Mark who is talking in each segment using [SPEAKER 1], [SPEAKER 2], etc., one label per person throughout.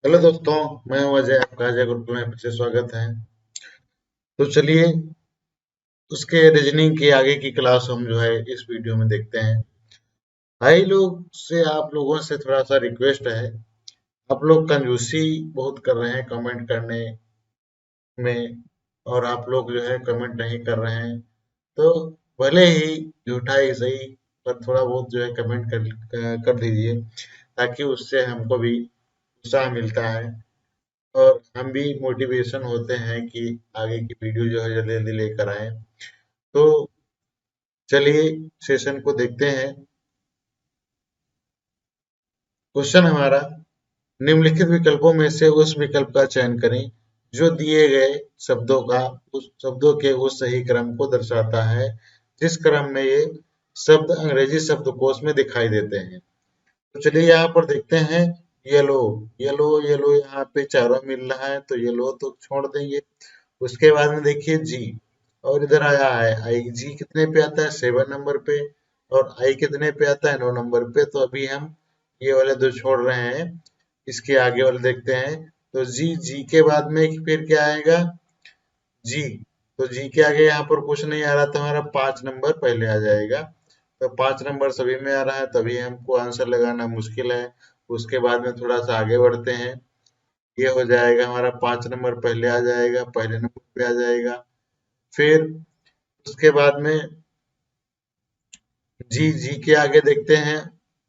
[SPEAKER 1] Hello दोस्तों, मैं हूं अजय। आपका अजय गुरुकुल में फिर से स्वागत है। तो चलिए उसके रीजनिंग की आगे की क्लास हम जो है इस वीडियो में देखते हैं। भाई लोग से आप लोगों से थोड़ा सा रिक्वेस्ट है। आप लोग कंजूसी बहुत कर रहे हैं कमेंट करने में, और आप लोग जो है कमेंट नहीं कर रहे हैं। तो भले ही झूठा ही सही, पर थोड़ा बहुत जो है कमेंट कर दीजिए, ताकि उससे हमको भी उत्साह मिलता है और हम भी मोटिवेशन होते हैं कि आगे की वीडियो जो है जल्दी जल्दी लेकर आए। तो चलिए सेशन को देखते हैं। क्वेश्चन हमारा, निम्नलिखित विकल्पों में से उस विकल्प का चयन करें जो दिए गए शब्दों के उस सही क्रम को दर्शाता है जिस क्रम में ये शब्द अंग्रेजी शब्दकोश में दिखाई देते हैं। तो चलिए यहाँ पर देखते हैं। येलो, येलो, येलो यहाँ पे चारों मिल रहा है तो येलो तो छोड़ देंगे। उसके बाद में देखिए जी, और इधर आया है आई। जी कितने पे आता है? 7 नंबर पे। और आई कितने पे आता है? 9 नंबर पे। तो अभी हम ये वाले दो छोड़ रहे हैं, इसके आगे वाले देखते हैं। तो जी, जी के बाद में फिर क्या आएगा? जी। तो जी के आगे यहाँ पर कुछ नहीं आ रहा, तो हमारा 5 नंबर पहले आ जाएगा। तो 5 नंबर सभी में आ रहा है, तभी हमको आंसर लगाना मुश्किल है। उसके बाद में थोड़ा सा आगे बढ़ते हैं। ये हो जाएगा हमारा 5 नंबर पहले आ जाएगा, पहले नंबर पे आ जाएगा। फिर उसके बाद में जी, जी के आगे देखते हैं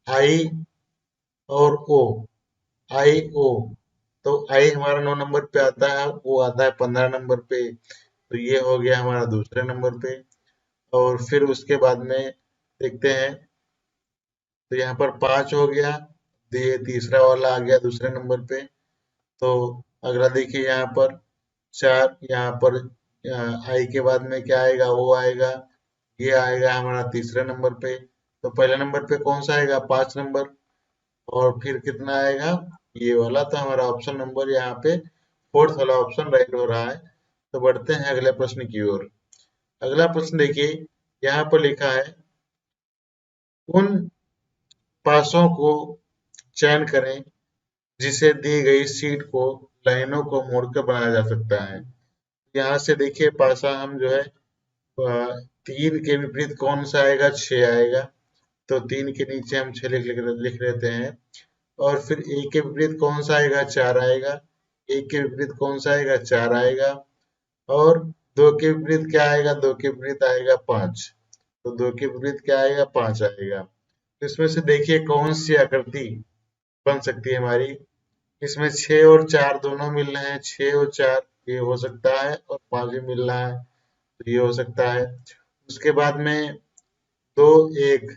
[SPEAKER 1] आई और ओ। आई ओ, तो आई हमारा 9 नंबर पे आता है, ओ आता है 15 नंबर पे। तो ये हो गया हमारा दूसरे नंबर पे। और फिर उसके बाद में देखते हैं, तो यहाँ पर 5 हो गया। तो ये तीसरा वाला आ गया दूसरे नंबर पे। तो अगला देखिए यहाँ पर 4। यहाँ पर आई के बाद में क्या आएगा? ओ आएगा। ये आएगा हमारा तीसरे नंबर पे। तो पहले नंबर पे कौन सा आएगा? 5 नंबर। और फिर कितना आएगा? ये वाला। तो हमारा ऑप्शन नंबर यहाँ पे फोर्थ वाला ऑप्शन राइट हो रहा है। तो बढ़ते हैं अगले प्रश्न की ओर। अगला प्रश्न देखिए, यहाँ पर लिखा है, उन पासों को चयन करें जिसे दी गई शीट को लाइनों को मोड़कर बनाया जा सकता है। यहाँ से देखिए पासा हम जो है 3 के विपरीत कौन सा आएगा? 6 आएगा। तो 3 के नीचे हम 6 लिख लेते हैं। और फिर एक के विपरीत कौन सा आएगा? 4 आएगा। एक के विपरीत कौन सा आएगा? 4 आएगा। और दो के विपरीत क्या आएगा? दो के विपरीत आएगा 5। तो दो के विपरीत क्या आएगा? 5 आएगा। तो इसमें से देखिए कौन सी आकृति बन सकती है हमारी। इसमें 6 और 4 दोनों मिल रहे हैं। 6 और 4 ये हो सकता है, और 5 भी मिल रहा है तो ये हो सकता है। उसके बाद में 2 1,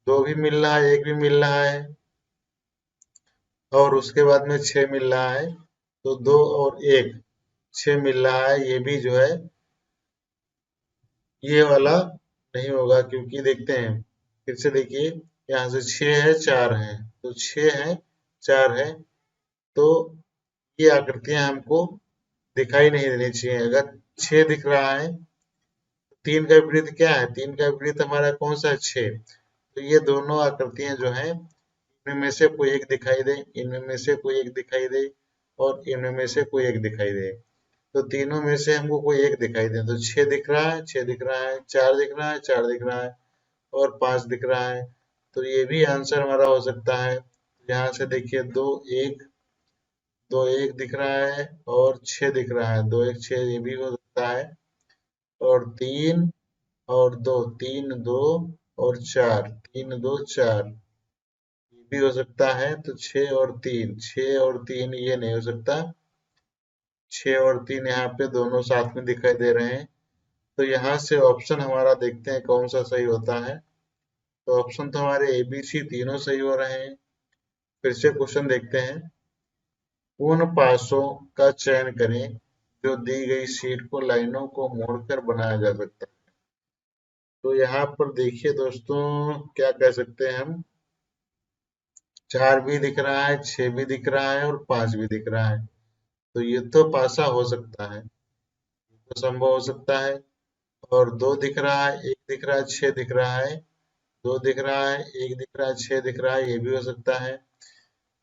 [SPEAKER 1] 2 भी मिल रहा है, 1 भी मिल रहा है। और उसके बाद में 6 मिल रहा है। तो 2 और 1, 6 मिल रहा है। ये भी जो है ये वाला नहीं होगा, क्योंकि देखते हैं फिर से। देखिए यहाँ से 6 है 4 है, तो 6 है 4 है। तो ये आकृतियां हमको दिखाई नहीं देनी चाहिए। अगर 6 दिख रहा है, 3 का विपरीत क्या है? 3 का विपरीत हमारा कौन सा है? 6। तो ये दोनों आकृतियां जो हैं, इनमें में से कोई एक दिखाई दे, इनमें में से कोई एक दिखाई दे, और इनमें में से कोई एक दिखाई दे। तो तीनों में से हमको कोई एक दिखाई दे। तो 6 दिख रहा है, 6 दिख रहा है, 4 दिख रहा है, 4 दिख रहा है, और 5 दिख रहा है। तो ये भी आंसर हमारा हो सकता है। यहाँ से देखिए 2 1, 2 1 दिख रहा है, और 6 दिख रहा है। 2 1 6 ये भी हो सकता है। और 3 और 2, 3 2 और 4, 3 2 4 ये भी हो सकता है। तो 6 और 3, 6 और 3 ये नहीं हो सकता। 6 और 3 यहाँ पे दोनों साथ में दिखाई दे रहे हैं। तो यहाँ से ऑप्शन हमारा देखते हैं कौन सा सही होता है। तो ऑप्शन तो हमारे ए बी सी तीनों सही हो रहे हैं। फिर से क्वेश्चन देखते हैं, उन पासों का चयन करें जो दी गई शीट को लाइनों को मोड़कर बनाया जा सकता है। तो यहाँ पर देखिए दोस्तों, क्या कह सकते हैं हम? 4 भी दिख रहा है, 6 भी दिख रहा है, और 5 भी दिख रहा है। तो ये तो पासा हो सकता है, तो संभव हो सकता है। और 2 दिख रहा है, 1 दिख रहा है, 6 दिख रहा है। 2 दिख रहा है, 1 दिख रहा है, 6 दिख रहा है, ये भी हो सकता है।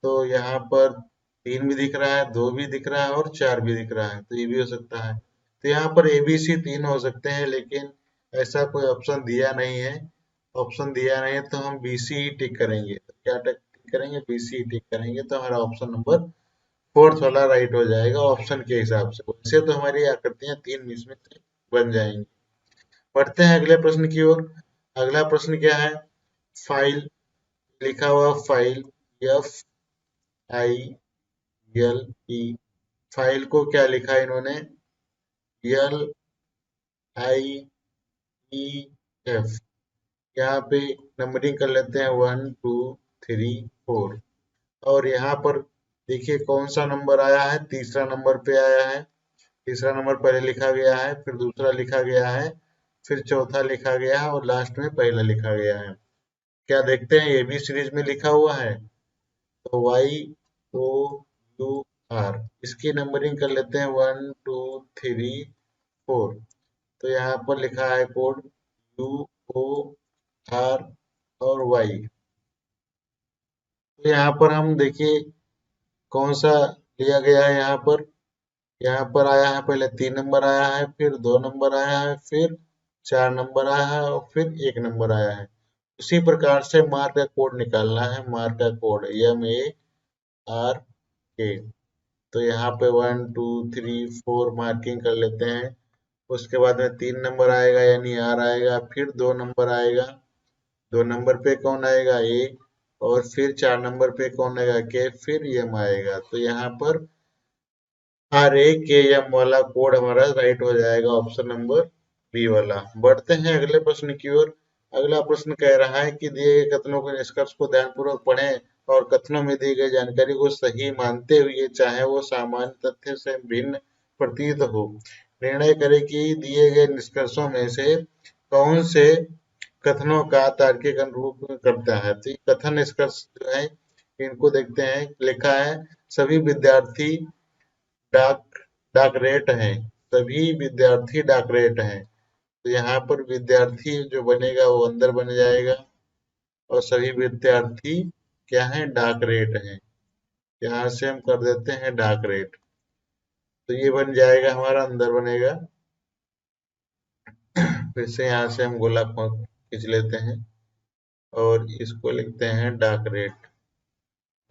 [SPEAKER 1] तो यहाँ पर 3 भी दिख रहा है, 2 भी दिख रहा है और 4 भी दिख रहा है, तो ये भी हो सकता है। तो यहाँ पर ABC 3 हो सकते हैं, लेकिन ऐसा कोई ऑप्शन दिया नहीं है। ऑप्शन दिया नहीं है तो हम BC ही टिक करेंगे। तो क्या टिक करेंगे? BC ही टिक करेंगे, तो हमारा ऑप्शन नंबर फोर्थ वाला राइट हो जाएगा ऑप्शन के हिसाब से। वैसे तो हमारी आकृतियां 3 इसमें से बन जाएंगी। बढ़ते हैं अगले प्रश्न की ओर। अगला प्रश्न क्या है? फाइल, लिखा हुआ फाइल, FILE। फाइल को क्या लिखा है इन्होंने? LIEF। यहाँ पे नंबरिंग कर लेते हैं 1 2 3 4। और यहाँ पर देखिए कौन सा नंबर आया है? तीसरा नंबर पे आया है। तीसरा नंबर पहले लिखा गया है, फिर दूसरा लिखा गया है, फिर चौथा लिखा गया है और लास्ट में पहला लिखा गया है। क्या देखते हैं? ये भी सीरीज में लिखा हुआ है। तो YOUR, इसकी नंबरिंग कर लेते हैं 1 2 3 4। तो यहाँ पर लिखा है कोड UOR और Y। तो यहाँ पर हम देखिए कौन सा लिया गया है। यहाँ पर आया है, पहले 3 नंबर आया है, फिर 2 नंबर आया है, फिर 4 नंबर आया है और फिर 1 नंबर आया है। उसी प्रकार से मार्क का कोड निकालना है। मार्क का कोड MARK। तो यहाँ पे 1 2 3 4 मार्किंग कर लेते हैं। उसके बाद में 3 नंबर आएगा यानी R आएगा, फिर 2 नंबर आएगा, 2 नंबर पे कौन आएगा? A। और फिर 4 नंबर पे कौन आएगा? K, फिर M आएगा। तो यहाँ पर RAKM वाला कोड हमारा राइट हो जाएगा, ऑप्शन नंबर बी वाला। बढ़ते हैं अगले प्रश्न की ओर। अगला प्रश्न कह रहा है कि दिए गए कथनों के निष्कर्ष को ध्यानपूर्वक पढ़ें और कथनों में दी गई जानकारी को सही मानते हुए, चाहे वो सामान्य तथ्य से भिन्न प्रतीत हो, निर्णय करें कि दिए गए निष्कर्षों में से कौन से कथनों का तार्किक अनुरूप करता है। तो ये कथन निष्कर्ष जो है इनको देखते हैं। लिखा है सभी विद्यार्थी डाक डाकरेट हैं। सभी विद्यार्थी डाकरेट हैं। तो यहाँ पर विद्यार्थी जो बनेगा वो अंदर बन जाएगा और सभी विद्यार्थी क्या है? डाकरेट हैं। यहाँ से हम कर देते हैं डाकरेट, तो ये बन जाएगा हमारा, अंदर बनेगा। फिर से यहाँ से हम गोला खींच लेते हैं और इसको लिखते हैं डाकरेट।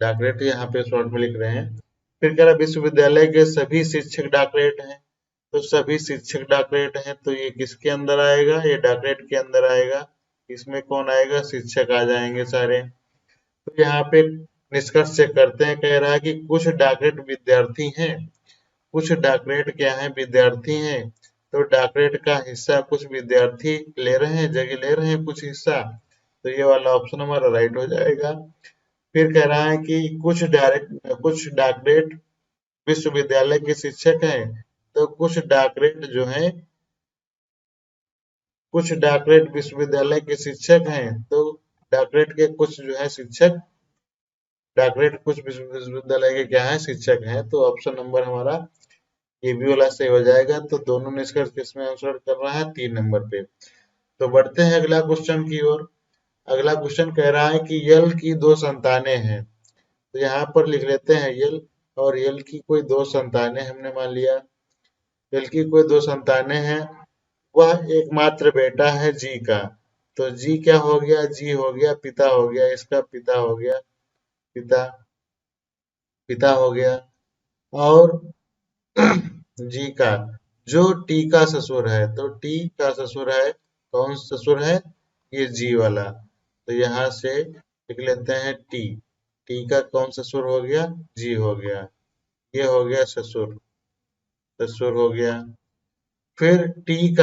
[SPEAKER 1] डाकरेट यहाँ पे शॉर्ट में लिख रहे हैं। फिर कह रहा विश्वविद्यालय के सभी शिक्षक डाकरेट हैं। तो सभी शिक्षक डाकरेट हैं, तो ये किसके अंदर आएगा? ये डाकरेट के अंदर आएगा। इसमें कौन आएगा? शिक्षक आ जाएंगे सारे। तो यहाँ पे निष्कर्ष चेक करते हैं। कह रहा है कि कुछ डाकरेट विद्यार्थी हैं, कुछ डाकरेट क्या है? विद्यार्थी हैं। तो डाकरेट का हिस्सा कुछ विद्यार्थी ले रहे हैं, जगह ले रहे हैं कुछ हिस्सा। तो ये वाला ऑप्शन हमारा राइट हो जाएगा। फिर कह रहा है कि कुछ डाकरेट विश्वविद्यालय के शिक्षक हैं। तो कुछ डॉक्टरेट विश्वविद्यालय के शिक्षक हैं। तो डॉक्टरेट के कुछ जो है शिक्षक, डॉक्टरेट कुछ विश्वविद्यालय के क्या है? शिक्षक हैं। तो ऑप्शन नंबर हमारा ये भी वाला सही हो जाएगा। तो दोनों निष्कर्ष किसमें आंसर कर रहा है? 3 नंबर पे। तो बढ़ते हैं अगला क्वेश्चन की ओर। अगला क्वेश्चन कह रहा है कि यल की 2 संतानें हैं। तो यहाँ पर लिख लेते हैं यल, और यल की कोई 2 संतानें हमने मान लिया। यल की कोई 2 संतानें हैं। वह एकमात्र बेटा है जी का। तो जी क्या हो गया? जी हो गया पिता, हो गया इसका पिता, हो गया पिता, पिता हो गया। और जी का जो टी का ससुर है, तो टी का ससुर है, कौन ससुर है? ये जी वाला। तो यहाँ से लिख लेते हैं टी। टी का कौन ससुर हो गया? जी हो गया। ये हो गया ससुर, ससुर हो गया। फिर टी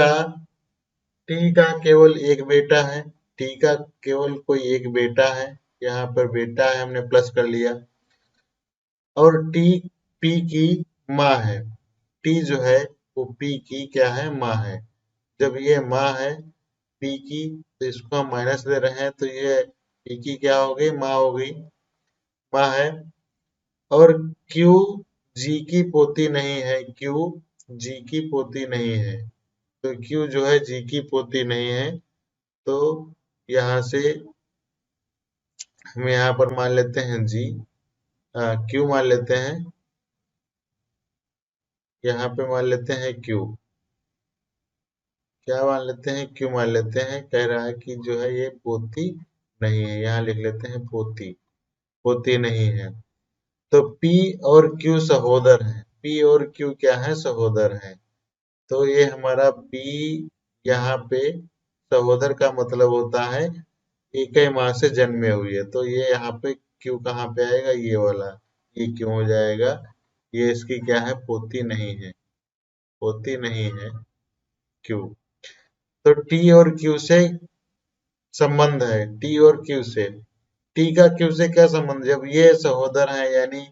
[SPEAKER 1] का केवल एक बेटा है। टी का केवल कोई एक बेटा है। यहाँ पर बेटा है, हमने प्लस कर लिया। और टी पी की माँ है। टी जो है वो पी की क्या है? माँ है। जब ये माँ है पी की, तो इसको हम माइनस दे रहे हैं, तो ये पी की क्या हो गई? माँ हो गई, माँ है। और क्यू जी की पोती नहीं है। क्यू जी की पोती नहीं है। तो क्यू जो है जी की पोती नहीं है। तो यहाँ से हम यहाँ पर मान लेते हैं जी। क्यू मान लेते हैं, यहाँ पे मान लेते हैं क्यू, क्या मान लेते हैं, क्यू मान लेते हैं। कह रहा है कि जो है ये पोती नहीं है, यहाँ लिख लेते हैं पोती, पोती नहीं है। तो P और Q सहोदर हैं, P और Q क्या है, सहोदर हैं। तो ये हमारा P यहाँ पे सहोदर का मतलब होता है एक ही माँ से जन्मे हुए, तो ये यहाँ पे Q कहाँ पे आएगा, ये वाला, ये क्यों हो जाएगा, ये इसकी क्या है, पोती नहीं है, पोती नहीं है Q। तो T और Q से संबंध है, T और Q से, T का Q से क्या संबंध, जब ये सहोदर हैं, यानी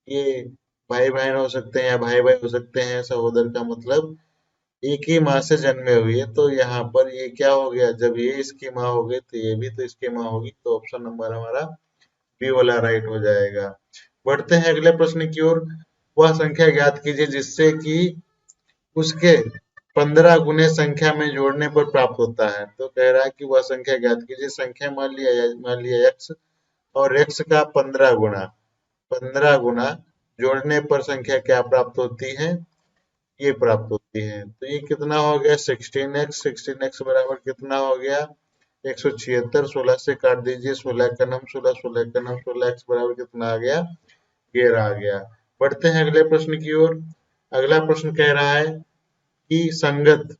[SPEAKER 1] ये भाई बहन हो सकते हैं या भाई भाई हो सकते हैं, सहोदर का मतलब एक ही माँ से जन्मे हुए, तो यहाँ पर ये क्या हो गया, जब ये इसकी माँ हो गई तो ये भी तो इसकी माँ होगी, तो ऑप्शन नंबर हमारा बी वाला राइट हो जाएगा। बढ़ते हैं अगले प्रश्न की ओर। वह संख्या ज्ञात कीजिए जिससे कि उसके 15 गुने संख्या में जोड़ने पर प्राप्त होता है। तो कह रहा है कि वह संख्या ज्ञात कीजिए, संख्या मान लिया x, और x का 15 गुना, 15 गुना जोड़ने पर संख्या क्या प्राप्त होती है, ये प्राप्त होती है। तो ये कितना हो गया, 16x, 16x बराबर कितना हो गया, 176। 16 से काट दीजिए, 16 का नम 16, 16 का नम 16, x बराबर कितना आ गया, 13 आ गया। बढ़ते हैं अगले प्रश्न की ओर। अगला प्रश्न कह रहा है कि संगत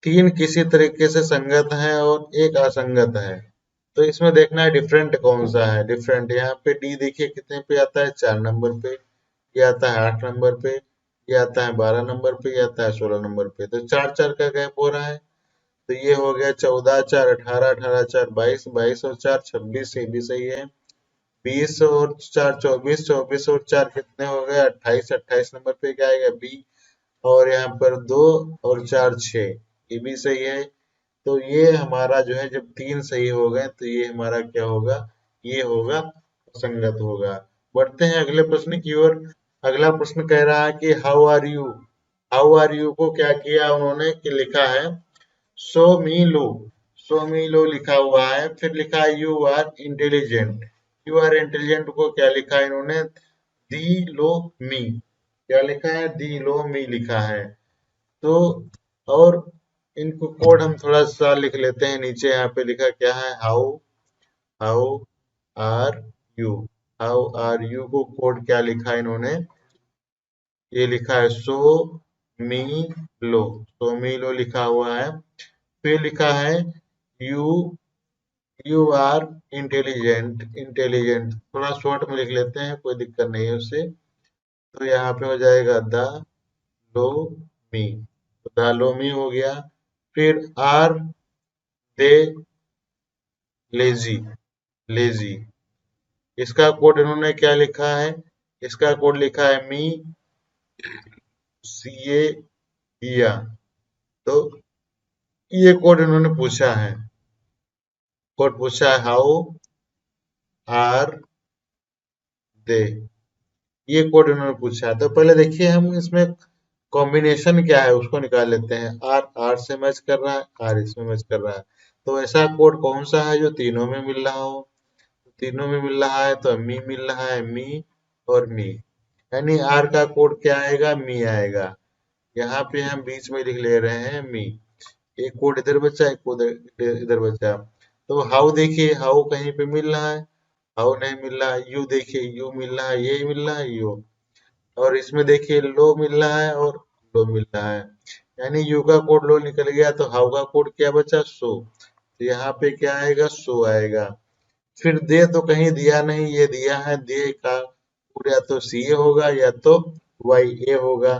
[SPEAKER 1] तीन किसी तरीके से संगत है और एक असंगत है, तो इसमें देखना है डिफरेंट कौन सा है। डिफरेंट यहाँ पे डी देखिए कितने पे आता है, 4 नंबर पे, ये आता है 8 नंबर पे, ये आता है 12 नंबर पे, ये आता है 16 नंबर पे। तो 4 4 का गैप हो रहा है, तो ये हो गया 14 4 18, 18 4 22, 22 और 4 26, ये भी सही है। 20 और 4 24, 24 और 4 कितने हो गए, 28, 28 नंबर पे क्या आएगा, बी। और यहाँ पर 2 और 4 6, ये भी सही है। तो ये हमारा जो है, जब तीन सही हो गए तो ये हमारा क्या होगा, ये होगा संगत होगा। बढ़ते हैं अगले प्रश्न की ओर। अगला प्रश्न कह रहा है कि how are you, how are you को क्या किया उन्होंने, कि लिखा है सो मी लो, सो मी लो लिखा हुआ है, फिर लिखा है you are intelligent, you are intelligent को क्या लिखा है इन्होंने, दी लो मी, क्या लिखा है, दी लो मी लिखा है। तो और इनको कोड हम थोड़ा सा लिख लेते हैं, नीचे यहाँ पे लिखा क्या है, how, how are you, how are you को कोड क्या लिखा है इन्होंने, ये लिखा है सो मी लो, सो मी लो लिखा हुआ है। फिर लिखा है you, you are intelligent, intelligent थोड़ा शॉर्ट में लिख लेते हैं, कोई दिक्कत नहीं है उससे। तो यहाँ पे हो जाएगा द लो मी, तो द लो मी हो गया। फिर आर दे लेजी, लेजी, इसका कोड इन्होंने क्या लिखा है, इसका कोड लिखा है मी सी ए या, तो ये कोड इन्होंने पूछा है, कोड पूछा है हाउ आर दे, ये कोड इन्होंने पूछा है। तो पहले देखिए हम इसमें कॉम्बिनेशन क्या है उसको निकाल लेते हैं। आर आर से मैच कर रहा है, आर इसमें मैच कर रहा है, तो ऐसा कोड कौन सा है जो तीनों में मिल रहा हो, तीनों में मिल रहा है तो मी मिल रहा है, मी और मी, यानी आर का कोड क्या आएगा, मी आएगा। यहाँ पे हम बीच में लिख ले रहे हैं मी, एक कोड इधर बचा, एक कोड इधर बचा। तो हाउ देखिए, हाउ कहीं पे मिल रहा है, हाउ नहीं मिल रहा है। यू देखिए, यू मिल रहा है, ये मिल रहा है यू, और इसमें देखिए लो मिल रहा है और लो मिल रहा है, यानी यू का कोड लो निकल गया, तो हाउ का कोड क्या बचा, सो, तो यहाँ पे क्या आएगा, सो आएगा। फिर दे तो कहीं दिया नहीं, ये दिया है, दे का कोड या तो सी ए होगा या तो वाई ए होगा।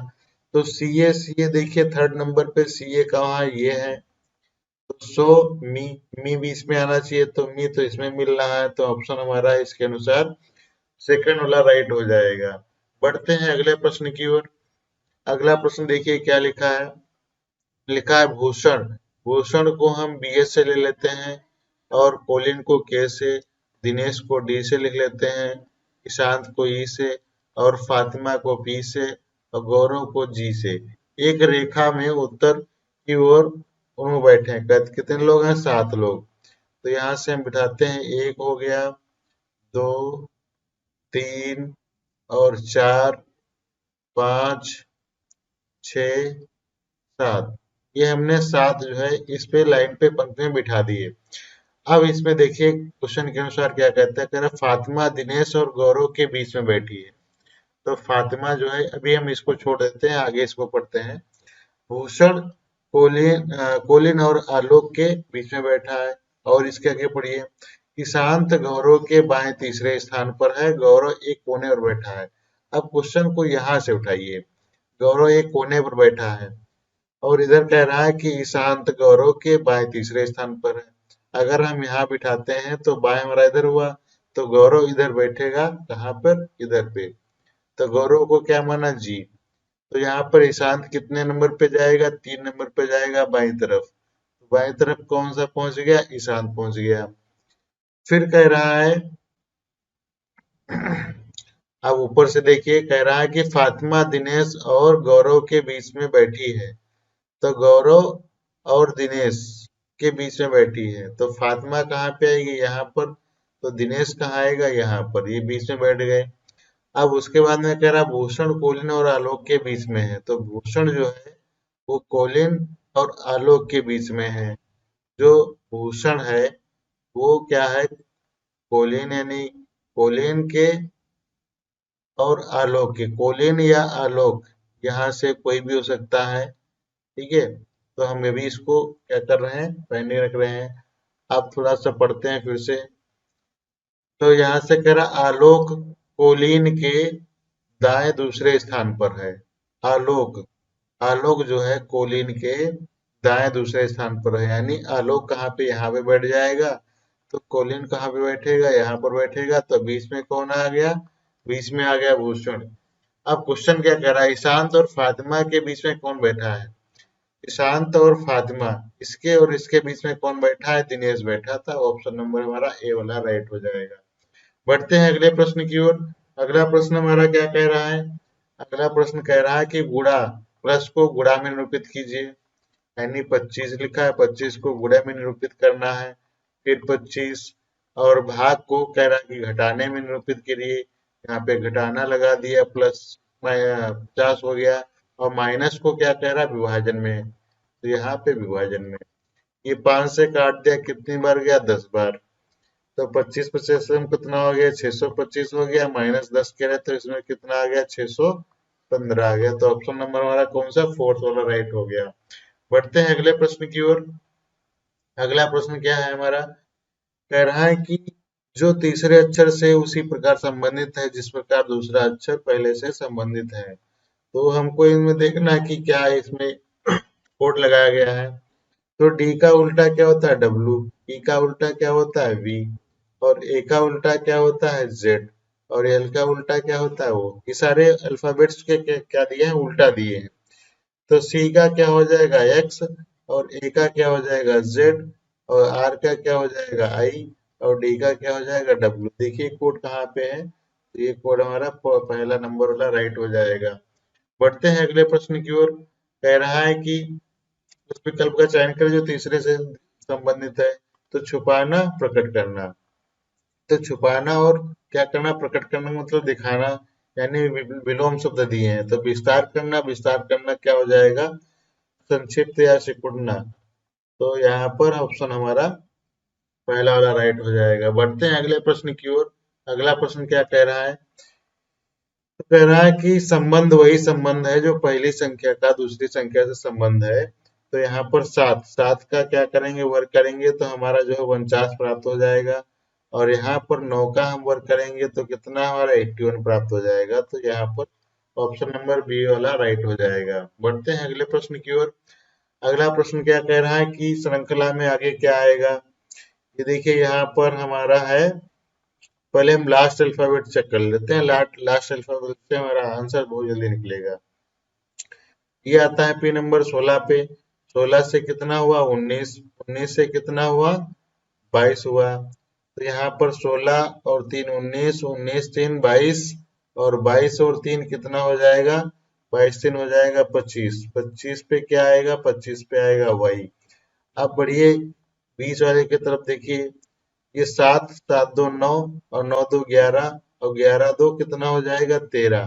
[SPEAKER 1] तो सी ए देखिए थर्ड नंबर पे सी ए कहाँ है, ये है, तो सो मी, मी भी इसमें आना चाहिए, तो मी तो इसमें मिल रहा है, तो ऑप्शन हमारा इसके अनुसार सेकंड वाला राइट हो जाएगा। बढ़ते हैं अगले प्रश्न की ओर। अगला प्रश्न देखिए क्या लिखा है, लिखा है भूषण, भूषण को हम बी एस से ले लेते हैं, और कोलिन को के से, दिनेश को डी से लिख लेते हैं, ईशांत को ई से, और फातिमा को पी से, और गौरव को जी से। एक रेखा में उत्तर की ओर उन्होंने बैठे हैं, कितने लोग हैं, 7 लोग। तो यहाँ से हम बिठाते हैं, एक हो गया, 2 3 और 4, 5, 6, 7। ये हमने 7 जो है इस पे लाइन पे पंक्ति में बिठा दिए। अब इसमें देखिए क्वेश्चन के अनुसार क्या कहता है, कह रहा है फातिमा दिनेश और गौरव के बीच में बैठी है। तो फातिमा जो है, अभी हम इसको छोड़ देते हैं, आगे इसको पढ़ते हैं। भूषण कोलिन और आलोक के बीच में बैठा है। और इसके आगे पढ़िए, ईशांत गौरव के बाएं तीसरे स्थान पर है, गौरव एक कोने पर बैठा है। अब क्वेश्चन को यहाँ से उठाइए, गौरव एक कोने पर बैठा है और इधर कह रहा है कि ईशांत गौरव के बाएं तीसरे स्थान पर है। अगर हम यहाँ बिठाते हैं तो बाएं हमारा इधर हुआ, तो गौरव इधर बैठेगा, कहाँ पर, इधर पे। तो गौरव को क्या माना, जी। तो यहाँ पर ईशांत कितने नंबर पे जाएगा, 3 नंबर पे जाएगा बाई तरफ। बाई तरफ कौन सा पहुंच गया, ईशांत पहुंच गया। फिर कह रहा है, अब ऊपर से देखिए, कह रहा है कि फातिमा दिनेश और गौरव के बीच में बैठी है। तो गौरव और दिनेश के बीच में बैठी है, तो फातिमा कहाँ पे आएगी, यहाँ पर। तो दिनेश कहाँ आएगा, यहाँ पर, ये बीच में बैठ गए। अब उसके बाद में कह रहा भूषण कोलिन और आलोक के बीच में है, तो भूषण जो है वो कोलिन और आलोक के बीच में है। जो भूषण है वो क्या है, कोलिन, यानी कोलिन के और आलोक के, कोलिन या आलोक, यहाँ से कोई भी हो सकता है। ठीक है, तो हम अभी इसको क्या कर रहे हैं, पेंडिंग रख रहे हैं। अब थोड़ा सा पढ़ते हैं फिर से। तो यहाँ से कह रहा आलोक कोलिन के दाएं दूसरे स्थान पर है। आलोक, आलोक जो है कोलिन के दाएं दूसरे स्थान पर है, यानी आलोक कहाँ पे, यहाँ पे बैठ जाएगा। तो कोलिन कहाँ पे बैठेगा, यहाँ पर बैठेगा। तो बीच में कौन आ गया, बीच में आ गया भूषण। अब क्वेश्चन क्या कह रहा है, ईशांत और फातिमा के बीच में कौन बैठा है। ईशांत और फातिमा, इसके और इसके बीच में कौन बैठा है, दिनेश बैठा था। ऑप्शन नंबर हमारा ए वाला राइट हो जाएगा। बढ़ते हैं अगले प्रश्न की ओर। अगला प्रश्न हमारा क्या कह रहा है, अगला प्रश्न कह रहा है कि गुणा, प्लस को गुणा में निरूपित कीजिए। यानी 25 लिखा है, 25 को गुणा में निरूपित करना है। फिर 25 और भाग को कह रहा है कि घटाने में निरूपित करिए। यहाँ पे घटाना लगा दिया, प्लस 50 हो गया। और माइनस को क्या कह रहा है, विभाजन में। तो यहाँ पे विभाजन में, ये 5 से काट दिया, कितनी बार गया, 10 बार। तो 25 25 में कितना हो गया, 625 हो गया। -10 कह रहे तो इसमें कितना आ गया, 615 आ गया। तो ऑप्शन नंबर हमारा कौन सा, फोर्थ वाला राइट हो गया। बढ़ते हैं अगले प्रश्न की ओर। अगला प्रश्न क्या है हमारा, कह रहा है कि जो तीसरे अक्षर से उसी प्रकार संबंधित है जिस प्रकार दूसरा अक्षर पहले से संबंधित है। तो हमको इनमें देखना है कि क्या इसमें कोड लगाया गया है। तो डी का उल्टा क्या होता है, डब्ल्यू। ई का उल्टा क्या होता है, वी। और ए का उल्टा क्या होता है, जेड। और एल का उल्टा क्या होता है, ओ। ये सारे अल्फाबेट्स के क्या दिए हैं, उल्टा दिए हैं। तो सी का क्या हो जाएगा, एक्स। और ए का क्या हो जाएगा, जेड। और आर का क्या हो जाएगा, आई। और डी का क्या हो जाएगा, डब्ल्यू। देखिए कोड कहाँ पे है, तो ये कोड हमारा पहला नंबर वाला राइट हो जाएगा। बढ़ते हैं अगले प्रश्न की ओर। कह रहा है कि उस विकल्प का चयन करें जो तीसरे से संबंधित है। तो छुपाना, प्रकट करना। तो छुपाना और क्या करना, प्रकट करना मतलब दिखाना, यानी विलोम शब्द दिए हैं। तो विस्तार करना, विस्तार करना क्या हो जाएगा, संक्षिप्त या सिकुड़ना। तो यहाँ पर ऑप्शन हमारा पहला वाला राइट हो जाएगा। बढ़ते हैं अगले प्रश्न की ओर। अगला प्रश्न क्या कह रहा है, तो कह रहा है कि संबंध वही संबंध है जो पहली संख्या का दूसरी संख्या से संबंध है। तो यहाँ पर 7, 7 का क्या करेंगे, वर्ग करेंगे तो हमारा जो है 49 प्राप्त हो जाएगा। और यहाँ पर 9 का हम वर्ग करेंगे तो कितना हमारा 81 प्राप्त हो जाएगा। तो यहाँ पर ऑप्शन नंबर बी वाला राइट हो जाएगा। बढ़ते हैं अगले प्रश्न की ओर। अगला प्रश्न क्या कह रहा है कि श्रृंखला में आगे क्या आएगा। ये देखिए यहाँ पर हमारा है, पहले हम लास्ट अल्फाबेट चेक कर लेते हैं। लास्ट अल्फाबेट से हमारा आंसर बहुत जल्दी निकलेगा। ये आता है पी नंबर 16 पे। 16 से कितना हुआ, 19। 19 से कितना हुआ, 22 हुआ। तो यहाँ पर 16 और 3 19, 19 3 22। और 22 और 3 कितना हो जाएगा, 22 3 हो जाएगा 25। 25 पे क्या आएगा, 25 पे आएगा वाई। अब बढ़िए बीच वाले की तरफ देखिए, ये 7 7 2 9 और 9 2 11। और 11 दो कितना हो जाएगा 13।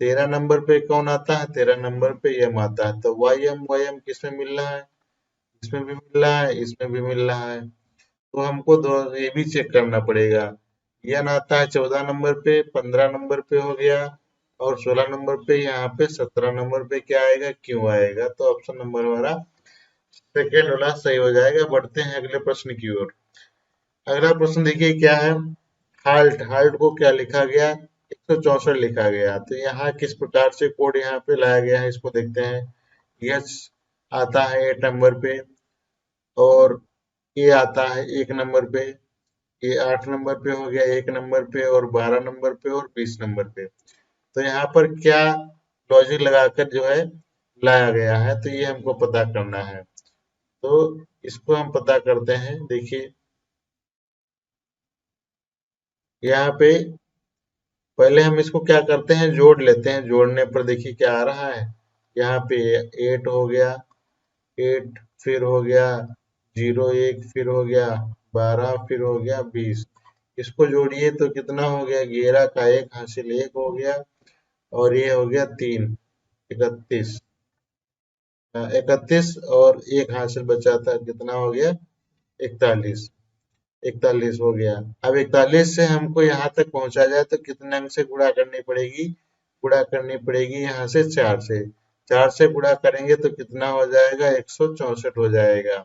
[SPEAKER 1] 13 नंबर पे कौन आता है, 13 नंबर पे यम आता है। तो वाई एम किसमें मिल रहा है, इसमें भी मिल रहा है, इसमें भी मिल रहा है। तो हमको दो ये भी चेक करना पड़ेगा। यन आता है 14 नंबर पे, 15 नंबर पे हो गया, और 16 नंबर पे, यहाँ पे 17 नंबर पे क्या आएगा, क्यों आएगा। तो ऑप्शन नंबर हमारा सेकेंड वाला सही हो जाएगा। बढ़ते हैं अगले प्रश्न की ओर। अगला प्रश्न देखिए क्या है। हाल्ट, हाल्ट को क्या लिखा गया, 164 लिखा गया। तो यहाँ किस प्रकार से कोड यहाँ पे लाया गया है, इसको देखते हैं। यस आता है 8 नंबर पे, और ये आता है 1 नंबर पे, ये 8 नंबर पे हो गया 1 नंबर पे, और 12 नंबर पे, और 20 नंबर पे। तो यहाँ पर क्या लॉजिक लगाकर जो है लाया गया है, तो ये हमको पता करना है। तो इसको हम पता करते हैं। देखिए यहाँ पे पहले हम इसको क्या करते हैं, जोड़ लेते हैं। जोड़ने पर देखिए क्या आ रहा है, यहाँ पे 8 हो गया, 8 फिर हो गया 0 1 फिर हो गया 12 फिर हो गया 20। इसको जोड़िए तो कितना हो गया, 11 का 1 हासिल 1 हो गया, और ये हो गया 3, 31। 31 और 1 हासिल बचा था, कितना हो गया 41। 41 हो गया। अब 41 से हमको यहाँ तक पहुंचा जाए तो कितने अंक से गुणा करनी पड़ेगी, गुणा करनी पड़ेगी यहाँ से 4 से। 4 से गुणा करेंगे तो कितना हो जाएगा, 164 हो जाएगा।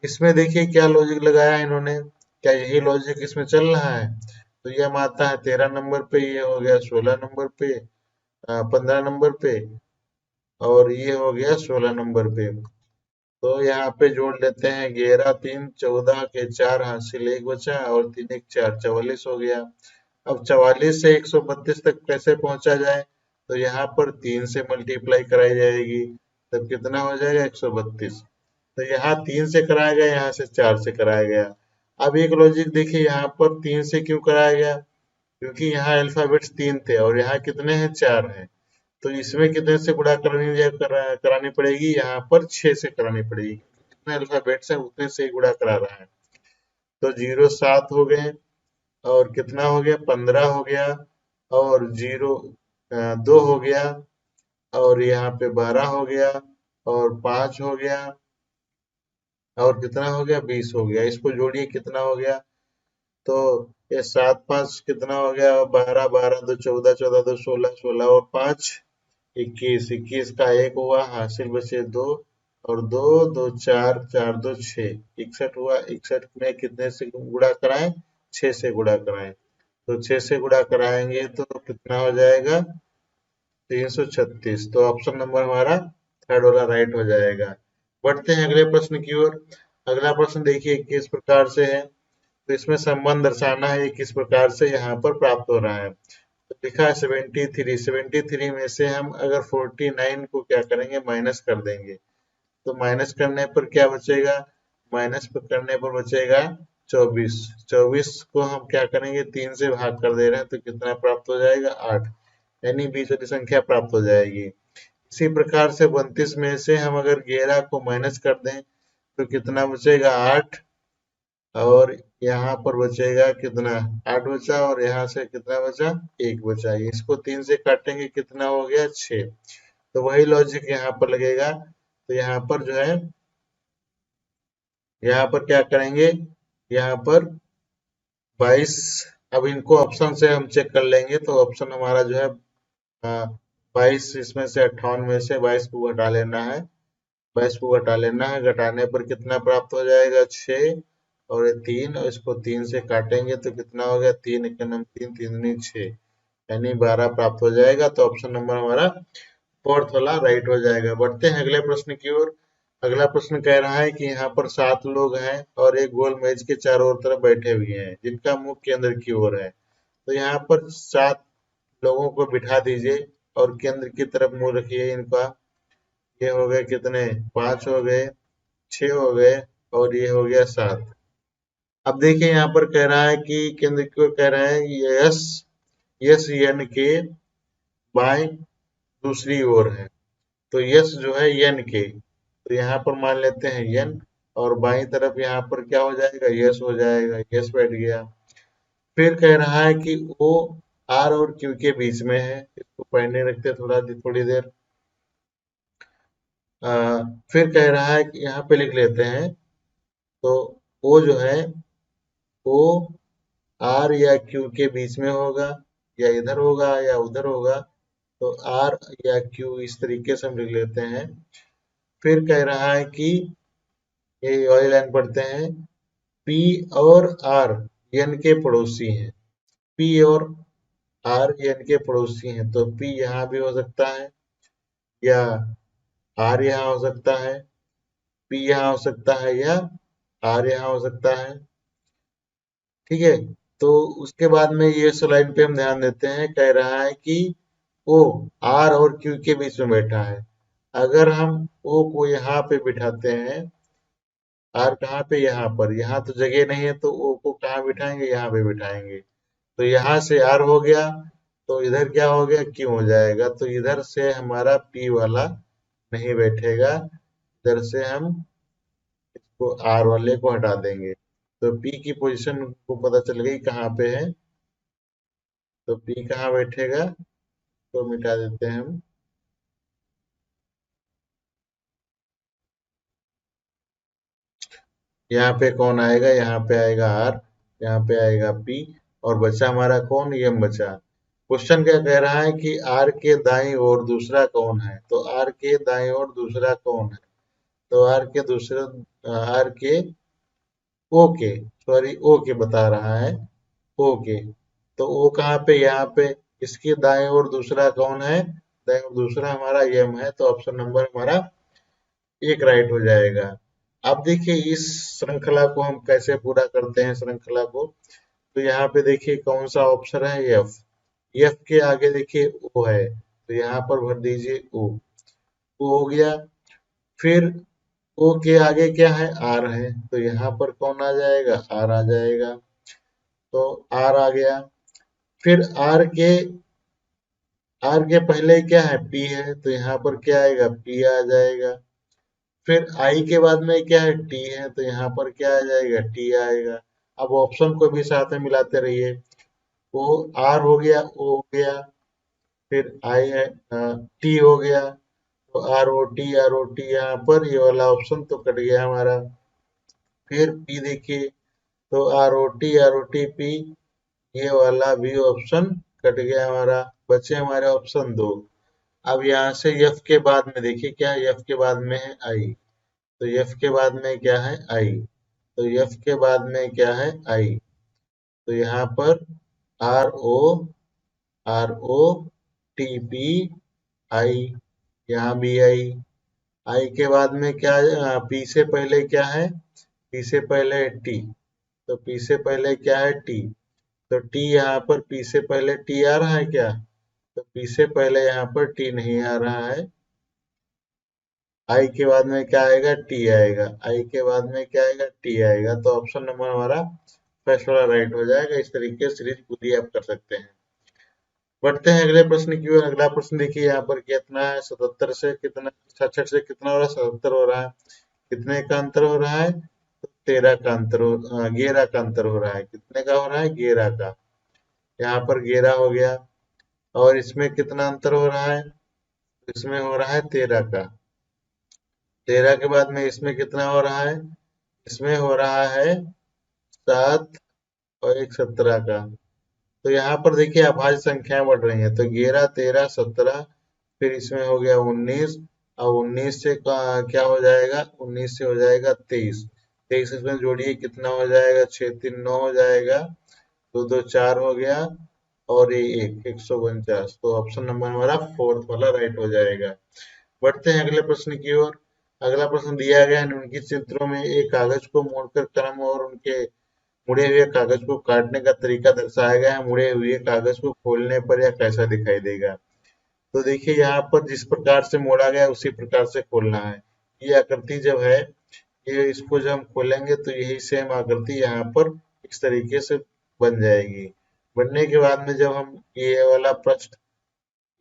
[SPEAKER 1] इसमें देखिए क्या लॉजिक लगाया है इन्होंने, क्या यही लॉजिक इसमें चल रहा है। तो ये हम आता है 13 नंबर पे, ये हो गया 16 नंबर पे, 15 नंबर पे, और ये हो गया 16 नंबर पे। तो यहाँ पे जोड़ लेते हैं, 11 3 14 के 4 हासिल 1 बचा, और 3 1 4, 44 हो गया। अब 44 से 132 तक कैसे पहुंचा जाए, तो यहाँ पर 3 से मल्टीप्लाई कराई जाएगी, तब कितना हो जाएगा 132। तो यहाँ 3 से कराया गया, यहाँ से 4 से कराया गया। अब एक लॉजिक देखिए, यहाँ पर 3 से क्यों कराया गया, क्योंकि यहाँ अल्फाबेट्स 3 थे और यहाँ कितने हैं, 4 हैं। तो इसमें कितने से गुणा करानी पड़ेगी, यहाँ पर 6 से करानी पड़ेगी। जितने अल्फाबेट्स हैं उतने से ही गुणा करा रहा है। तो 0 7 हो गए, और कितना हो गया 15 हो गया, और 0 2 हो गया, और यहाँ पे 12 हो गया, और 5 हो गया, और कितना हो गया 20 हो गया। इसको जोड़िए कितना हो गया, तो ये 7 5 कितना हो गया, 12 12 2 14, 14 2 16, 16 और 5 21, 21 का 1 हुआ, हासिल बचे 2, और 2 2 4 4 2 6, 61 हुआ। 61 में कितने से गुणा कराएं, 6 से गुणा कराएं। तो 6 से गुणा कराएंगे तो कितना हो जाएगा, 336। तो ऑप्शन नंबर हमारा थर्ड वाला राइट हो जाएगा। बढ़ते हैं अगले प्रश्न की ओर। अगला प्रश्न देखिए किस प्रकार से है। तो इसमें संबंध दर्शाना है, किस प्रकार से यहाँ पर प्राप्त हो रहा है। तो लिखा है 73, 73 में से हम अगर 49 को क्या करेंगे, माइनस कर देंगे। तो माइनस करने पर क्या बचेगा, माइनस करने पर बचेगा 24। 24 को हम क्या करेंगे, 3 से भाग कर दे रहे हैं, तो कितना प्राप्त हो जाएगा, 8। यानी बीच वाली संख्या प्राप्त हो जाएगी। इसी प्रकार से 32 में से हम अगर 11 को माइनस कर दें तो कितना बचेगा, 8। और यहाँ पर बचेगा कितना, 8 बचा, और यहाँ से कितना बचा, 1 बचा। इसको 3 से काटेंगे कितना हो गया, 6। तो वही लॉजिक यहाँ पर लगेगा। तो यहाँ पर जो है, यहाँ पर क्या करेंगे, यहाँ पर 22। अब इनको ऑप्शन से हम चेक कर लेंगे, तो ऑप्शन हमारा जो है 22, इसमें से 58 में से 22 को घटा लेना है। 22 को घटा लेना है, घटाने पर कितना प्राप्त हो जाएगा, 6, और ये 3, और इसको 3 से काटेंगे तो कितना हो गया, 3 1 9 3 3 दूनी 6, यानी 12 प्राप्त हो जाएगा। तो ऑप्शन नंबर हमारा फोर्थ वाला राइट हो जाएगा। बढ़ते हैं अगले प्रश्न की ओर। अगला प्रश्न कह रहा है कि यहाँ पर 7 लोग हैं और एक गोल मेज के चारों ओर तरफ बैठे हुए हैं, जिनका मुख केंद्र की ओर है। तो यहाँ पर 7 लोगों को बिठा दीजिए और केंद्र की तरफ मुंह रखिए इनका। ये हो गए कितने, 5 हो गए, 6 हो गए, और ये हो गया 7। अब देखिए यहाँ पर कह रहा है कि केंद्र की ओर कह रहा है, यस यस यन के बाएं दूसरी ओर है। तो यस जो है यन के, तो यहाँ पर मान लेते हैं यन, और बाईं तरफ यहाँ पर क्या हो जाएगा, यस हो जाएगा, यस बैठ गया। फिर कह रहा है कि ओ आर और क्यू के बीच में है। इसको पढ़ने रखते थोड़ी देर। आ, फिर कह रहा है कि यहाँ पे लिख लेते हैं। तो ओ जो है वो आर या क्यू के बीच में होगा, या इधर होगा या उधर होगा। तो आर या क्यू इस तरीके से हम लिख लेते हैं। फिर कह रहा है कि ये वाली लाइन पढ़ते हैं। पी और आर एन के पड़ोसी हैं। पी और आर एन के पड़ोसी हैं, तो पी यहाँ भी हो सकता है, या आर यहाँ हो सकता है। पी यहाँ हो सकता है, या आर यहाँ हो सकता है। ठीक है। तो उसके बाद में ये लाइन पे हम ध्यान देते हैं। कह रहा है कि ओ आर और क्यू के बीच में बैठा है। अगर हम ओ को यहाँ पे बिठाते हैं, आर कहाँ पे, यहाँ पर, यहाँ तो जगह नहीं है, तो ओ को कहाँ बिठाएंगे, यहाँ पे बिठाएंगे। तो यहाँ से आर हो गया, तो इधर क्या हो गया, क्यू हो जाएगा। तो इधर से हमारा पी वाला नहीं बैठेगा, इधर से हम इसको आर वाले को हटा देंगे। तो पी की पोजीशन को पता चल गई कहाँ पे है। तो पी कहाँ बैठेगा, तो मिटा देते हैं हम। यहाँ पे कौन आएगा, यहाँ पे आएगा आर, यहाँ पे आएगा पी, और बचा हमारा कौन, यम बचा। क्वेश्चन क्या कह रहा है कि आर के दाईं ओर दूसरा कौन है। तो आर के दाईं ओर दूसरा कौन है। तो आर के ओ के, सॉरी ओ के बता रहा है, ओ के। तो ओ कहाँ पे, यहाँ पे। इसके दाएं ओर दूसरा कौन है, दाएं ओर दूसरा हमारा यम है। तो ऑप्शन नंबर हमारा एक राइट हो जाएगा। अब देखिए इस श्रृंखला को हम कैसे पूरा करते हैं श्रृंखला को। तो यहाँ पे देखिए कौन सा ऑप्शन है, एफ। एफ के आगे देखिए ओ है, तो यहाँ पर भर दीजिए ओ हो गया। फिर ओ के आगे क्या है, आर है, तो यहाँ पर कौन आ जाएगा, आर आ जाएगा। तो आर आ गया। फिर आर के पहले क्या है, पी है, तो यहाँ पर क्या आएगा, पी आ जाएगा। फिर आई के बाद में क्या है, टी है, तो यहाँ पर क्या आ जाएगा, टी आएगा। अब ऑप्शन को भी साथ में मिलाते रहिए। ओ आर हो गया, ओ हो गया, फिर आई है, टी हो गया। तो आर ओ टी यहाँ पर ये वाला ऑप्शन तो कट गया हमारा। फिर पी देखिए, तो आर ओ टी पी, ये वाला भी ऑप्शन कट गया हमारा। बचे हमारे ऑप्शन दो। अब यहाँ से एफ के बाद में देखिए क्या है, एफ के बाद में है आई। तो एफ के बाद में क्या है, आई। तो एफ के बाद में क्या है, आई। तो यहाँ पर R O, R O T P I, यहाँ भी आई। आई के बाद में क्या है, पी से पहले क्या है, पी से पहले है टी। तो पी से पहले क्या है, टी। तो टी यहाँ पर पी से पहले टी आ रहा है क्या, तो पी से पहले यहाँ पर टी नहीं आ रहा है। आई के बाद में क्या आएगा, टी आएगा। आई के बाद में क्या आएगा, टी आएगा। तो ऑप्शन नंबर हमारा फर्स्ट वाला राइट हो जाएगा। इस तरीके से सीरीज पूरी आप कर सकते हैं। बढ़ते हैं अगले प्रश्न की ओर। अगला प्रश्न देखिए यहाँ पर कितना है, 77 से कितना, 66 से कितना हो रहा है, 77 हो रहा है। कितने का अंतर हो रहा है, तो 13 का अंतर हो, 11 का अंतर हो रहा है। कितने का हो रहा है, 11 का। यहाँ पर 11 हो गया। और इसमें कितना अंतर हो रहा है, इसमें हो रहा है 13 का। 13 के बाद में इसमें कितना हो रहा है, इसमें हो रहा है 7 और एक 17 का। तो यहाँ पर देखिए अभाज्य संख्याएं बढ़ रही हैं। तो 11, 13, 17, फिर इसमें हो गया 19। अब 19 से क्या हो जाएगा, 19 से हो जाएगा 23। 23 इसमें जोड़िए कितना हो जाएगा, 6 3 9 हो जाएगा। 2 2 4 हो गया, और ये 149। तो ऑप्शन नंबर हमारा फोर्थ वाला राइट हो जाएगा। बढ़ते हैं अगले प्रश्न की ओर। अगला प्रश्न दिया गया है, निम्नलिखित चित्रों में एक कागज को मोड़कर कलम और उनके मुड़े हुए कागज को काटने का तरीका दर्शाया गया है। मुड़े हुए कागज को खोलने पर यह कैसा दिखाई देगा। तो देखिए यहाँ पर जिस प्रकार से मोड़ा गया उसी प्रकार से खोलना है। ये आकृति जब है, ये इसको जब हम खोलेंगे तो यही सेम आकृति यहाँ पर इस तरीके से बन जाएगी। बनने के बाद में जब हम ये वाला पृष्ठ,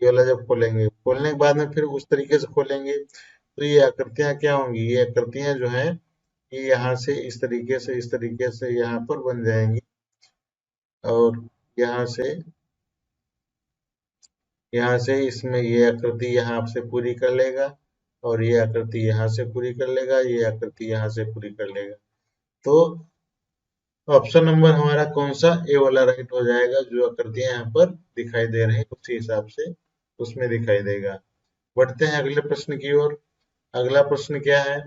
[SPEAKER 1] ये वाला जब खोलेंगे, खोलने के बाद में फिर उस तरीके से खोलेंगे, तो ये आकृतियां क्या होंगी, ये आकृतियां जो हैं ये यहाँ से इस तरीके से यहाँ पर बन जाएंगी। और यहाँ से यहाँ से इसमें ये आकृति यहाँ से पूरी कर लेगा और ये आकृति यहाँ से पूरी कर लेगा, ये आकृति यहाँ से पूरी कर लेगा। तो ऑप्शन नंबर हमारा कौन सा, ए वाला राइट हो जाएगा। जो आकृतियां यहाँ पर दिखाई दे रही है उसी हिसाब से उसमें दिखाई देगा। बढ़ते हैं अगले प्रश्न की ओर। अगला प्रश्न क्या है,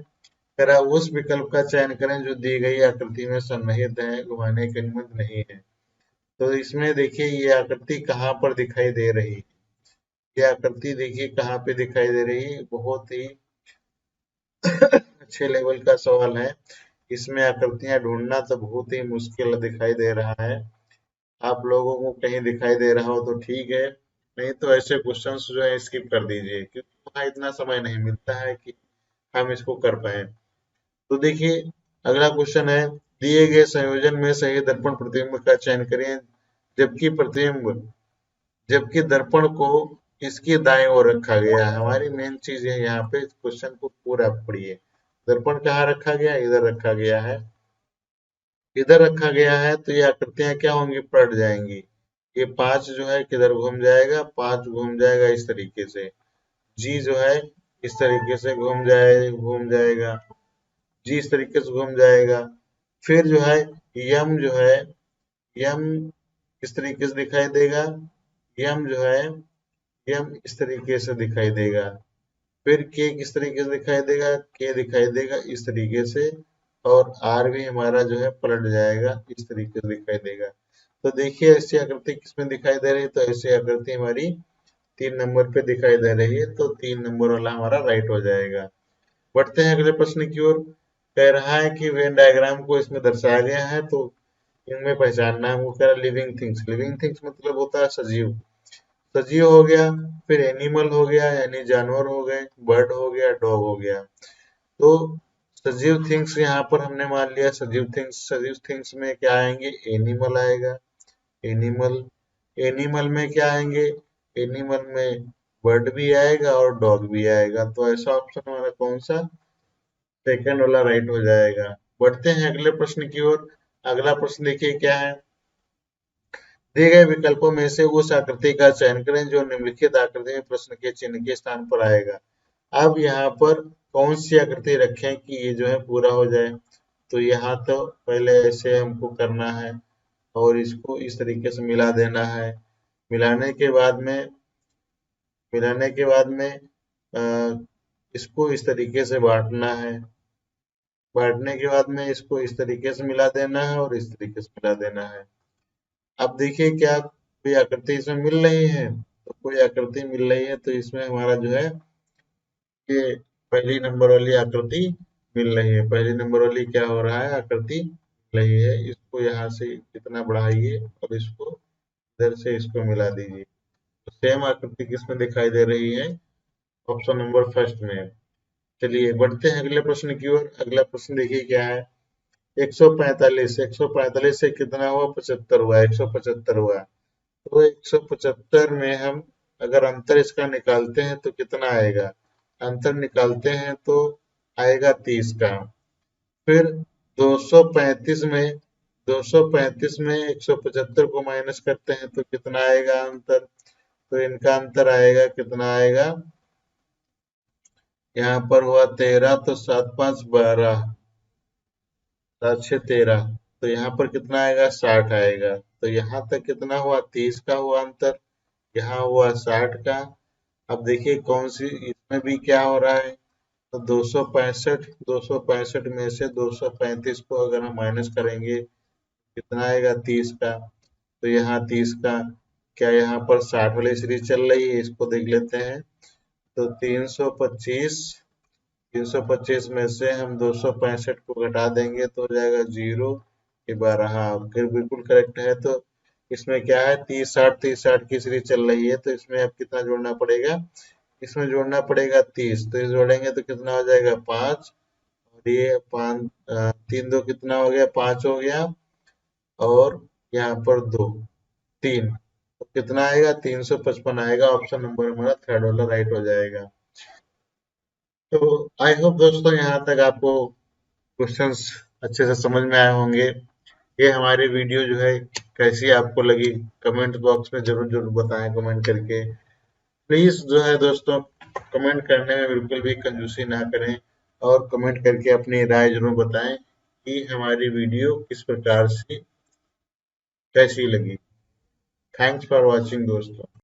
[SPEAKER 1] कह रहा उस विकल्प का चयन करें जो दी गई आकृति में सन्निहित है, घुमाने की अनुमति नहीं है। तो इसमें देखिए ये आकृति कहाँ पर दिखाई दे रही है। ये आकृति देखिए कहाँ पे दिखाई दे रही है, बहुत ही अच्छे लेवल का सवाल है। इसमें आकृतियां ढूंढना तो बहुत ही मुश्किल दिखाई दे रहा है। आप लोगों को कहीं दिखाई दे रहा हो तो ठीक है, नहीं तो ऐसे क्वेश्चंस जो है स्किप कर दीजिए, क्योंकि वहाँ इतना समय नहीं मिलता है कि हम इसको कर पाए। तो देखिए अगला क्वेश्चन है, दिए गए संयोजन में सही दर्पण प्रतिबिंब का चयन करें जबकि प्रतिबिंब जबकि दर्पण को इसकी दाईं ओर रखा गया है। हमारी मेन चीज है यहाँ पे, क्वेश्चन को पूरा पढ़िए। दर्पण कहाँ रखा गया, इधर रखा गया है। इधर रखा गया है तो ये आकृतियां क्या होंगी, पलट जाएंगी। ये 5 जो है किधर घूम जाएगा, 5 घूम जाएगा इस तरीके से। जी जो है इस तरीके से घूम जाएगा। जी इस तरीके से घूम जाएगा। फिर जो है यम जो है, यम इस तरीके से दिखाई देगा। यम जो है, यम इस तरीके से दिखाई देगा। फिर के किस तरीके से दिखाई देगा, के दिखाई देगा इस तरीके से। और आर भी हमारा जो है पलट जाएगा, इस तरीके से दिखाई देगा। तो देखिए ऐसी आकृति किसमें दिखाई दे रही है, तो ऐसी आकृति हमारी 3 नंबर पे दिखाई दे रही है, तो 3 नंबर वाला हमारा राइट हो जाएगा। बढ़ते हैं अगले प्रश्न की ओर। कह रहा है कि वेन डायग्राम को इसमें दर्शाया गया है, तो इनमें पहचानना है। वो कह रहा है लिविंग थिंग्स। लिविंग थिंग्स मतलब होता है सजीव। सजीव हो गया, फिर एनिमल हो गया यानी जानवर हो गए, बर्ड हो गया, डॉग हो गया। तो सजीव थिंग्स यहाँ पर हमने मान लिया सजीव थिंग्स। सजीव थिंग्स में क्या आएंगे, एनिमल आएगा। एनिमल, एनिमल में क्या आएंगे, एनिमल में बर्ड भी आएगा और डॉग भी आएगा। तो ऐसा ऑप्शन हमारा कौन सा, सेकंड वाला राइट हो जाएगा। बढ़ते हैं अगले प्रश्न की ओर। अगला प्रश्न देखिए क्या है, दिए गए विकल्पों में से उस आकृति का चयन करें जो निम्नलिखित आकृति में प्रश्न के चिन्ह के स्थान पर आएगा। अब यहाँ पर कौन सी आकृति रखें कि ये जो है पूरा हो जाए। तो यहाँ तो पहले ऐसे हमको करना है और इसको इस तरीके से मिला देना है। मिलाने के बाद में मिलाने के बाद में इसको इस तरीके से बांटना है। बांटने के बाद में इसको इस तरीके से मिला देना है और इस तरीके से मिला देना है। अब देखिए क्या कोई आकृति इसमें मिल रही है, तो कोई आकृति मिल रही है, तो इसमें हमारा जो है ये पहली नंबर वाली आकृति मिल रही है। पहली नंबर वाली क्या हो रहा है, आकृति मिल रही है। इसको यहाँ से इतना बढ़ाइए और इसको इधर से इसको मिला दीजिए, तो सेम आकृति किसमें दिखाई दे रही है, ऑप्शन नंबर फर्स्ट में। चलिए बढ़ते हैं अगले प्रश्न की ओर। अगला प्रश्न देखिए क्या है, 145। 145 से कितना हुआ, 75 हुआ। 175 हुआ, तो 175 में हम अगर अंतर इसका निकालते हैं तो कितना आएगा, अंतर निकालते हैं तो आएगा 30 का। फिर 235 में 235 में 175 को माइनस करते हैं तो कितना आएगा अंतर, तो इनका अंतर आएगा, कितना आएगा, यहाँ पर हुआ 13, तो 7 5 12, 7 6 13, तो यहाँ पर कितना आएगा, 60 आएगा। तो यहाँ तक कितना हुआ, 30 का हुआ अंतर, यहाँ हुआ 60 का। अब देखिए कौन सी इसमें भी क्या हो रहा है, तो 265 में से 235 को अगर हम माइनस करेंगे कितना आएगा, 30 का। तो यहाँ 30 का, क्या यहाँ पर 60 वाली सीरीज चल रही है, इसको देख लेते हैं। तो 325 में से हम 265 को घटा देंगे तो हो जाएगा 0। ये 12, हाँ फिर बिल्कुल करेक्ट है। तो इसमें क्या है, 30 60 की सीरीज चल रही है, तो इसमें अब कितना जोड़ना पड़ेगा, इसमें जोड़ना पड़ेगा 30। तो ये जोड़ेंगे तो कितना हो जाएगा, 5। और ये 5 3 2 कितना हो गया, 5 हो गया। और यहाँ पर 2 3, तो कितना आएगा, 355 आएगा। ऑप्शन नंबर हमारा थर्ड वाला राइट हो जाएगा। तो आई होप दोस्तों यहाँ तक आपको क्वेश्चंस अच्छे से समझ में आए होंगे। ये हमारी वीडियो जो है कैसी आपको लगी, कमेंट बॉक्स में जरूर जरूर बताएं कमेंट करके। प्लीज जो है दोस्तों कमेंट करने में बिल्कुल भी कंजूसी ना करें और कमेंट करके अपनी राय जरूर बताएं कि हमारी वीडियो किस प्रकार से कैसी लगी। थैंक्स फॉर वॉचिंग दोस्तों।